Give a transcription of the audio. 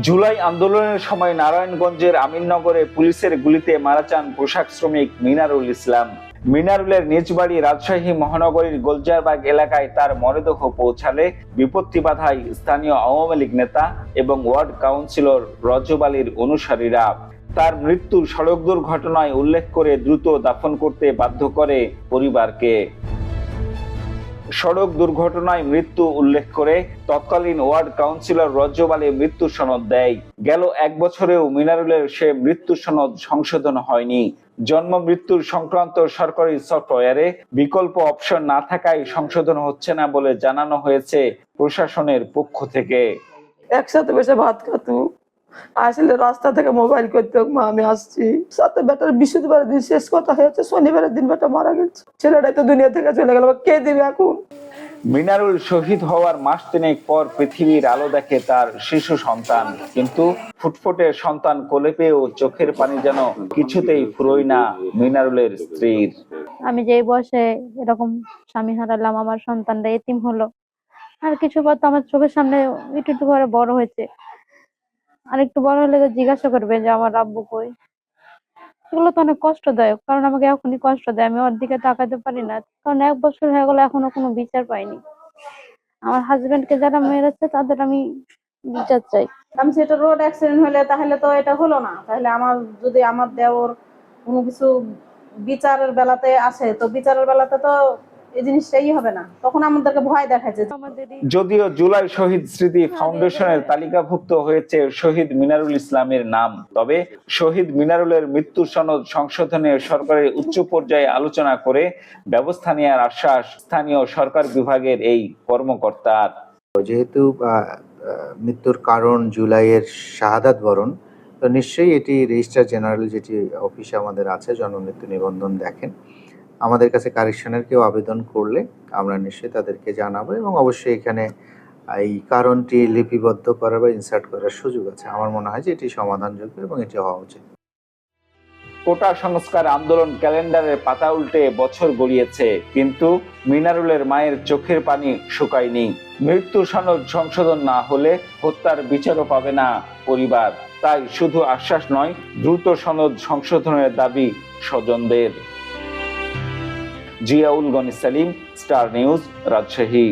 জুলাই আন্দোলনের সময় নারায়ণগঞ্জের আমিননগরে পুলিশের গুলিতে মারা যান পোশাক শ্রমিক মিনারুল ইসলাম। মিনারুলের নিজ বাড়ি রাজশাহী মহানগরীর গোলজারবাগ এলাকায় তার মরদেহ পৌঁছালে বিপত্তি বাধায় স্থানীয় আওয়ামী লীগ নেতা এবং ওয়ার্ড কাউন্সিলর রজব আলীর অনুসারীরা। তার মৃত্যুর সড়ক দুর্ঘটনায় উল্লেখ করে দ্রুত দাফন করতে বাধ্য করে পরিবারকে। সড়ক দুর্ঘটনায় মৃত্যু উল্লেখ করে তৎকালীন ওয়ার্ড কাউন্সিলর রজব আলী মৃত্যু সনদ দেয়। গেল 1 বছরেও মিনারুলের সে মৃত্যু সনদ সংশোধন হয়নি। জন্ম মৃত্যুর সংক্রান্ত সরকারি সফটওয়্যারে বিকল্প অপশন না থাকায় সংশোধন হচ্ছে না বলে জানানো হয়েছে প্রশাসনের পক্ষ থেকে। একসাথে বসে ভাত খাতো, আসলে রাস্তা থেকে মোবাইল করতে মা আমি আসছি, সাথে বেটার বৃহস্পতিবারের দিন শেষ কথা হয়েছে, শনিবারের দিন বেটা মারা গেছে। ছেলেটাই তো দুনিয়া থেকে চলে গেল, কে দিবে এখন? মিনারুল শহীদ হওয়ার মাস 3 পর পৃথিবীর আলো দেখে তার শিশু সন্তান, কিন্তু ফুটফুটে সন্তান কোলে পেয়েও চোখের পানি যেন কিছুতেই ফুরোয় না মিনারুলের স্ত্রীর। আমি যে বয়সে এরকম স্বামী হারালাম, আমার সন্তানরা এতিম হলো, আর কিছু পর তো আমার চোখের সামনে একটু একটু করে বড় হয়েছে, আর একটু বড় হলে জিজ্ঞাসা করবে যে আমার আব্বু কই। এগুলো তো অনেক কষ্টদায়ক, কারণ আমাকে এখনই কষ্ট দেয়, আমি ওর দিকে তাকাতে পারি না, কারণ 1 বছর হয়ে গেল এখনো কোনো বিচার পাইনি। আমার হাজবেন্ডকে যারা মেরেছে তাদের আমি বিচার চাই। আমি সেটা রোড অ্যাক্সিডেন্ট হলে তাহলে তো এটা হলো না, তাহলে আমার যদি আমার দেওর কোনো কিছু বিচারের বেলাতে আসে, তো বিচারের বেলাতে তো এই জিনিসটাই হবে না, তখন আমাদেরকে ভয় দেখাচ্ছে। যদিও জুলাই শহীদ স্মৃতি ফাউন্ডেশনের তালিকাভুক্ত হয়েছে শহীদ মিনারুল ইসলামের নাম, তবে শহীদ মিনারুলের মৃত্যু সনদ সংশোধনে সরকারের উচ্চ পর্যায়ে আলোচনা করে ব্যবস্থা নেওয়ার আশ্বাস স্থানীয় সরকার বিভাগের এই কর্মকর্তার। যেহেতু মৃত্যুর কারণ জুলাইয়ের শাহাদাত বরণ, তো নিশ্চয়ই এটি রেজিস্ট্রার জেনারেল যেটি অফিসে আমাদের আছে, জন্ম মৃত্যু নিবন্ধন দেখেন, আমাদের কাছে কারেকশনের কেউ আবেদন করলে আমরা নিশ্চয়ই তাদেরকে জানাবো, এবং অবশ্যই এখানে এই কারণটি লিপিবদ্ধ করা বা ইনসার্ট করার সুযোগ আছে। আমার মনে হয় যে এটি সমাধানযোগ্য এবং এটি হওয়া উচিত। কোটা সংস্কার আন্দোলন ক্যালেন্ডারের পাতা উল্টে বছর গড়িয়েছে, কিন্তু মিনারুলের মায়ের চোখের পানি শুকায়নি। মৃত্যু সনদ সংশোধন না হলে হত্যার বিচারও পাবে না পরিবার। তাই শুধু আশ্বাস নয়, দ্রুত সনদ সংশোধনের দাবি স্বজনদের। Ziaul Gani Selim, star news, Rajshahi.